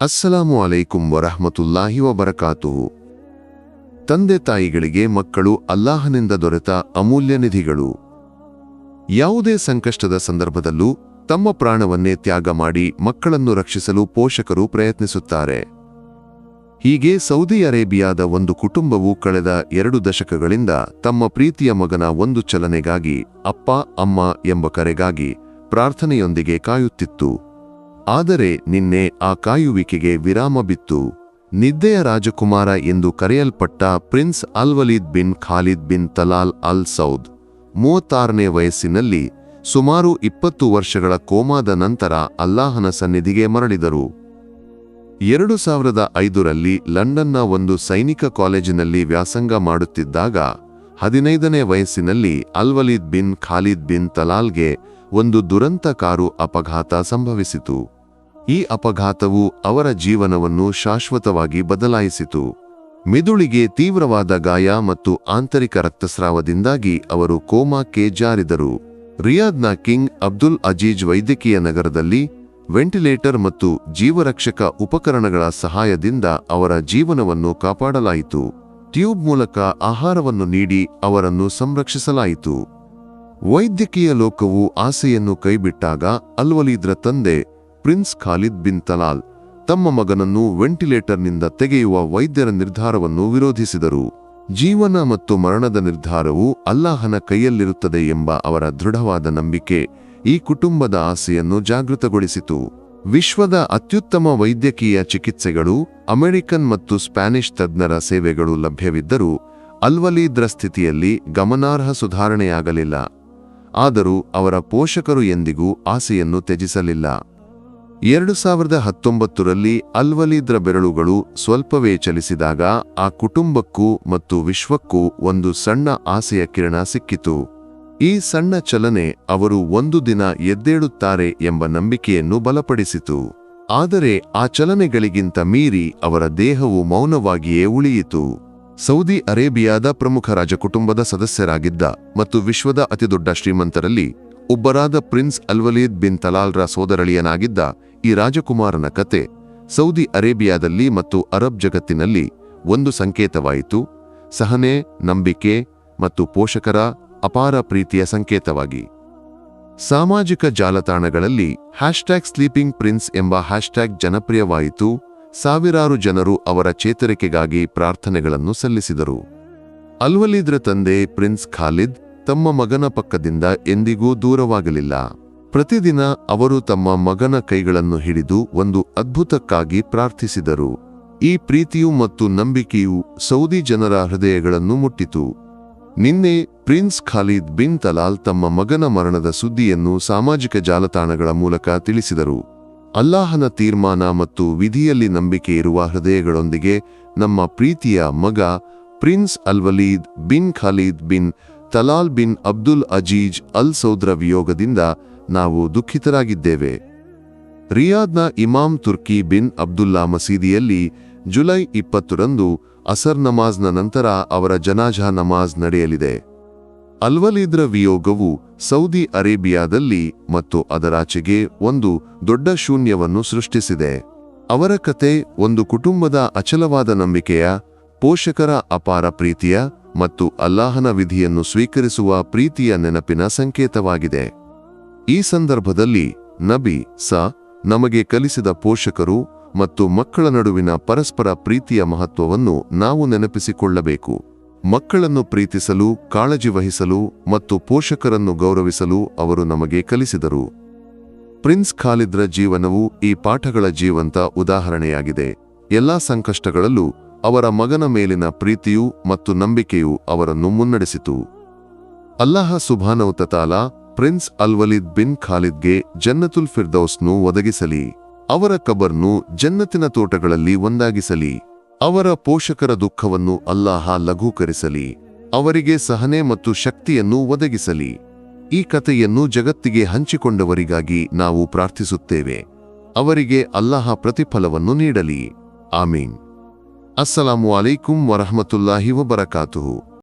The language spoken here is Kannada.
ಅಸ್ಸಲಾಮು ಅಲೈಕುಂ ವರಹಮತುಲ್ಲಾಹಿ ವಬರಕಾತುಹು. ತಂದೆ ತಾಯಿಗಳಿಗೆ ಮಕ್ಕಳು ಅಲ್ಲಾಹನಿಂದ ದೊರೆತ ಅಮೂಲ್ಯ ನಿಧಿಗಳು. ಯಾವುದೇ ಸಂಕಷ್ಟದ ಸಂದರ್ಭದಲ್ಲೂ ತಮ್ಮ ಪ್ರಾಣವನ್ನೇ ತ್ಯಾಗ ಮಾಡಿ ಮಕ್ಕಳನ್ನು ರಕ್ಷಿಸಲು ಪೋಷಕರು ಪ್ರಯತ್ನಿಸುತ್ತಾರೆ. ಹೀಗೆ ಸೌದಿ ಅರೇಬಿಯಾದ ಒಂದು ಕುಟುಂಬವು ಕಳೆದ 2 ದಶಕಗಳಿಂದ ತಮ್ಮ ಪ್ರೀತಿಯ ಮಗನ ಒಂದು ಚಲನೆಗಾಗಿ, ಅಪ್ಪ ಅಮ್ಮ ಎಂಬ ಕರೆಗಾಗಿ ಪ್ರಾರ್ಥನೆಯೊಂದಿಗೆ ಕಾಯುತ್ತಿತ್ತು. ಆದರೆ ನಿನ್ನೆ ಆ ಕಾಯುವಿಕೆಗೆ ವಿರಾಮ ಬಿತ್ತು. ನಿದ್ದೆಯ ರಾಜಕುಮಾರ ಎಂದು ಕರೆಯಲ್ಪಟ್ಟ prince Alwaleed bin Khalid bin Talal Al Saud 36ನೇ ವಯಸ್ಸಿನಲ್ಲಿ ಸುಮಾರು 20 ವರ್ಷಗಳ ಕೋಮಾದ ನಂತರ ಅಲ್ಲಾಹನ ಸನ್ನಿಧಿಗೆ ಮರಳಿದರು. 2005ರಲ್ಲಿ ಲಂಡನ್ನ ಒಂದು ಸೈನಿಕ ಕಾಲೇಜಿನಲ್ಲಿ ವ್ಯಾಸಂಗ ಮಾಡುತ್ತಿದ್ದಾಗ 15ನೇ ವಯಸ್ಸಿನಲ್ಲಿ ಅಲ್ವಲೀದ್ ಬಿನ್ ಖಾಲಿದ್ ಬಿನ್ ತಲಾಲ್ಗೆ ಒಂದು ದುರಂತ ಕಾರು ಅಪಘಾತ ಸಂಭವಿಸಿತು. ಈ ಅಪಘಾತವು ಅವರ ಜೀವನವನ್ನು ಶಾಶ್ವತವಾಗಿ ಬದಲಾಯಿಸಿತು. ಮಿದುಳಿಗೆ ತೀವ್ರವಾದ ಗಾಯ ಮತ್ತು ಆಂತರಿಕ ರಕ್ತಸ್ರಾವದಿಂದಾಗಿ ಅವರು ಕೋಮಾಕ್ಕೆ ಜಾರಿದರು. ರಿಯಾದ್ನ ಕಿಂಗ್ ಅಬ್ದುಲ್ ಅಜೀಜ್ ವೈದ್ಯಕೀಯ ನಗರದಲ್ಲಿ ವೆಂಟಿಲೇಟರ್ ಮತ್ತು ಜೀವರಕ್ಷಕ ಉಪಕರಣಗಳ ಸಹಾಯದಿಂದ ಅವರ ಜೀವನವನ್ನು ಕಾಪಾಡಲಾಯಿತು. ಟ್ಯೂಬ್ ಮೂಲಕ ಆಹಾರವನ್ನು ನೀಡಿ ಅವರನ್ನು ಸಂರಕ್ಷಿಸಲಾಯಿತು. ವೈದ್ಯಕೀಯ ಲೋಕವು ಆಸೆಯನ್ನು ಕೈಬಿಟ್ಟಾಗ ಅಲ್ವಲೀದ್ರ ತಂದೆ ಪ್ರಿನ್ಸ್ ಖಾಲಿದ್ ಬಿನ್ ತಲಾಲ್ ತಮ್ಮ ಮಗನನ್ನು ವೆಂಟಿಲೇಟರ್ನಿಂದ ತೆಗೆಯುವ ವೈದ್ಯರ ನಿರ್ಧಾರವನ್ನು ವಿರೋಧಿಸಿದರು. ಜೀವನ ಮತ್ತು ಮರಣದ ನಿರ್ಧಾರವು ಅಲ್ಲಾಹನ ಕೈಯಲ್ಲಿರುತ್ತದೆ ಎಂಬ ಅವರ ದೃಢವಾದ ನಂಬಿಕೆ ಈ ಕುಟುಂಬದ ಆಸೆಯನ್ನು ಜಾಗೃತಗೊಳಿಸಿತು. ವಿಶ್ವದ ಅತ್ಯುತ್ತಮ ವೈದ್ಯಕೀಯ ಚಿಕಿತ್ಸೆಗಳು, ಅಮೆರಿಕನ್ ಮತ್ತು ಸ್ಪ್ಯಾನಿಷ್ ತಜ್ಞರ ಸೇವೆಗಳು ಲಭ್ಯವಿದ್ದರೂ ಅಲ್ವಲೀದ್ರ ಸ್ಥಿತಿಯಲ್ಲಿ ಗಮನಾರ್ಹ ಸುಧಾರಣೆಯಾಗಲಿಲ್ಲ. ಆದರೂ ಅವರ ಪೋಷಕರು ಎಂದಿಗೂ ಆಸೆಯನ್ನು ತ್ಯಜಿಸಲಿಲ್ಲ. 2019ರಲ್ಲಿ ಅಲ್ವಲೀದ್ರ ಬೆರಳುಗಳು ಸ್ವಲ್ಪವೇ ಚಲಿಸಿದಾಗ ಆ ಕುಟುಂಬಕ್ಕೂ ಮತ್ತು ವಿಶ್ವಕ್ಕೂ ಒಂದು ಸಣ್ಣ ಆಸೆಯ ಕಿರಣ ಸಿಕ್ಕಿತು. ಈ ಸಣ್ಣ ಚಲನೆ ಅವರು ಒಂದು ದಿನ ಎದ್ದೇಳುತ್ತಾರೆ ಎಂಬ ನಂಬಿಕೆಯನ್ನು ಬಲಪಡಿಸಿತು. ಆದರೆ ಆ ಚಲನೆಗಳಿಗಿಂತ ಮೀರಿ ಅವರ ದೇಹವು ಮೌನವಾಗಿಯೇ ಉಳಿಯಿತು. ಸೌದಿ ಅರೇಬಿಯಾದ ಪ್ರಮುಖ ರಾಜಕುಟುಂಬದ ಸದಸ್ಯರಾಗಿದ್ದ ಮತ್ತು ವಿಶ್ವದ ಅತಿದೊಡ್ಡ ಶ್ರೀಮಂತರಲ್ಲಿ ಒಬ್ಬರಾದ ಪ್ರಿನ್ಸ್ ಅಲ್ವಲೀದ್ ಬಿನ್ ತಲಾಲ್ರ ಸೋದರಳಿಯನಾಗಿದ್ದ ಈ ರಾಜಕುಮಾರನ ಕತೆ ಸೌದಿ ಅರೇಬಿಯಾದಲ್ಲಿ ಮತ್ತು ಅರಬ್ ಜಗತ್ತಿನಲ್ಲಿ ಒಂದು ಸಂಕೇತವಾಯಿತು. ಸಹನೆ, ನಂಬಿಕೆ ಮತ್ತು ಪೋಷಕರ ಅಪಾರ ಪ್ರೀತಿಯ ಸಂಕೇತವಾಗಿ. ಸಾಮಾಜಿಕ ಜಾಲತಾಣಗಳಲ್ಲಿ #ಸ್ಲೀಪಿಂಗ್ ಪ್ರಿನ್ಸ್ ಎಂಬ ಹ್ಯಾಶ್ಟ್ಯಾಗ್ ಜನಪ್ರಿಯವಾಯಿತು. ಸಾವಿರಾರು ಜನರು ಅವರ ಚೇತರಿಕೆಗಾಗಿ ಪ್ರಾರ್ಥನೆಗಳನ್ನು ಸಲ್ಲಿಸಿದರು. ಅಲ್ವಲೀದ್ರ ತಂದೆ ಪ್ರಿನ್ಸ್ ಖಾಲಿದ್ ತಮ್ಮ ಮಗನ ಪಕ್ಕದಿಂದ ಎಂದಿಗೂ ದೂರವಾಗಲಿಲ್ಲ. ಪ್ರತಿದಿನ ಅವರು ತಮ್ಮ ಮಗನ ಕೈಗಳನ್ನು ಹಿಡಿದು ಒಂದು ಅದ್ಭುತಕ್ಕಾಗಿ ಪ್ರಾರ್ಥಿಸಿದರು. ಈ ಪ್ರೀತಿಯು ಮತ್ತು ನಂಬಿಕೆಯು ಸೌದಿ ಜನರ ಹೃದಯಗಳನ್ನು ಮುಟ್ಟಿತು. ನಿನ್ನೆ ಪ್ರಿನ್ಸ್ ಖಾಲಿದ್ ಬಿನ್ ತಲಾಲ್ ತಮ್ಮ ಮಗನ ಮರಣದ ಸುದ್ದಿಯನ್ನು ಸಾಮಾಜಿಕ ಜಾಲತಾಣಗಳ ಮೂಲಕ ತಿಳಿಸಿದರು. ಅಲ್ಲಾಹನ ತೀರ್ಮಾನ ಮತ್ತು ವಿಧಿಯಲ್ಲಿ ನಂಬಿಕೆ ಇರುವ ಹೃದಯಗಳೊಂದಿಗೆ ನಮ್ಮ ಪ್ರೀತಿಯ ಮಗ prince Alwaleed bin Khalid bin Talal bin Abdul Aziz Al ಸೌದ್ರ ವಿಯೋಗದಿಂದ ನಾವು ದುಃಖಿತರಾಗಿದ್ದೇವೆ. ರಿಯಾದ್ನ ಇಮಾಮ್ ತುರ್ಕಿ ಬಿನ್ ಅಬ್ದುಲ್ಲಾ ಮಸೀದಿಯಲ್ಲಿ ಜುಲೈ 20ರಂದು ಅಸರ್ ನಮಾಜ್ನ ನಂತರ ಅವರ ಜನಾಜಾ ನಮಾಜ್ ನಡೆಯಲಿದೆ. ಅಲ್ವಲೀದ್ರ ವಿಯೋಗವು ಸೌದಿ ಅರೇಬಿಯಾದಲ್ಲಿ ಮತ್ತು ಅದರಾಚೆಗೆ ಒಂದು ದೊಡ್ಡ ಶೂನ್ಯವನ್ನು ಸೃಷ್ಟಿಸಿದೆ. ಅವರ ಕತೆ ಒಂದು ಕುಟುಂಬದ ಅಚಲವಾದ ನಂಬಿಕೆಯ, ಪೋಷಕರ ಅಪಾರ ಪ್ರೀತಿಯ ಮತ್ತು ಅಲ್ಲಾಹನ ವಿಧಿಯನ್ನು ಸ್ವೀಕರಿಸುವ ಪ್ರೀತಿಯ ನೆನಪಿನ ಸಂಕೇತವಾಗಿದೆ. ಈ ಸಂದರ್ಭದಲ್ಲಿ ನಬಿ ನಮಗೆ ಕಲಿಸಿದ ಪೋಷಕರು ಮತ್ತು ಮಕ್ಕಳ ನಡುವಿನ ಪರಸ್ಪರ ಪ್ರೀತಿಯ ಮಹತ್ವವನ್ನು ನಾವು ನೆನಪಿಸಿಕೊಳ್ಳಬೇಕು. ಮಕ್ಕಳನ್ನು ಪ್ರೀತಿಸಲು, ಕಾಳಜಿ ವಹಿಸಲು ಮತ್ತು ಪೋಷಕರನ್ನು ಗೌರವಿಸಲು ಅವರು ನಮಗೆ ಕಲಿಸಿದರು. ಪ್ರಿನ್ಸ್ ಖಾಲಿದ್ರ ಜೀವನವು ಈ ಪಾಠಗಳ ಜೀವಂತ ಉದಾಹರಣೆಯಾಗಿದೆ. ಎಲ್ಲಾ ಸಂಕಷ್ಟಗಳಲ್ಲೂ ಅವರ ಮಗನ ಮೇಲಿನ ಪ್ರೀತಿಯು ಮತ್ತು ನಂಬಿಕೆಯು ಅವರನ್ನು ಮುನ್ನಡೆಸಿತು. ಅಲ್ಲಾಹ ಸುಬ್ಹಾನಹು ತಆಲಾ ಪ್ರಿನ್ಸ್ ಅಲ್ವಲೀದ್ ಬಿನ್ ಖಾಲಿದ್ಗೆ ಜನ್ನತುಲ್ ಫಿರ್ದೌಸ್ನು ಒದಗಿಸಲಿ. ಅವರ ಕಬರ್ನು ಜನ್ನತಿನ ತೋಟಗಳಲ್ಲಿ ಒಂದಾಗಿಸಲಿ. ಅವರ ಪೋಷಕರ ದುಃಖವನ್ನು ಅಲ್ಲಾಹ ಲಘೂಕರಿಸಲಿ. ಅವರಿಗೆ ಸಹನೆ ಮತ್ತು ಶಕ್ತಿಯನ್ನು ಒದಗಿಸಲಿ. ಈ ಕಥೆಯನ್ನು ಜಗತ್ತಿಗೆ ಹಂಚಿಕೊಂಡವರಿಗಾಗಿ ನಾವು ಪ್ರಾರ್ಥಿಸುತ್ತೇವೆ. ಅವರಿಗೆ ಅಲ್ಲಾಹ ಪ್ರತಿಫಲವನ್ನು ನೀಡಲಿ. ಆಮೀನ್. ಅಸ್ಸಲಾಮು ಅಲೈಕುಂ ವರಹಮತುಲ್ಲಾಹಿ ವಬರಕಾತುಹು.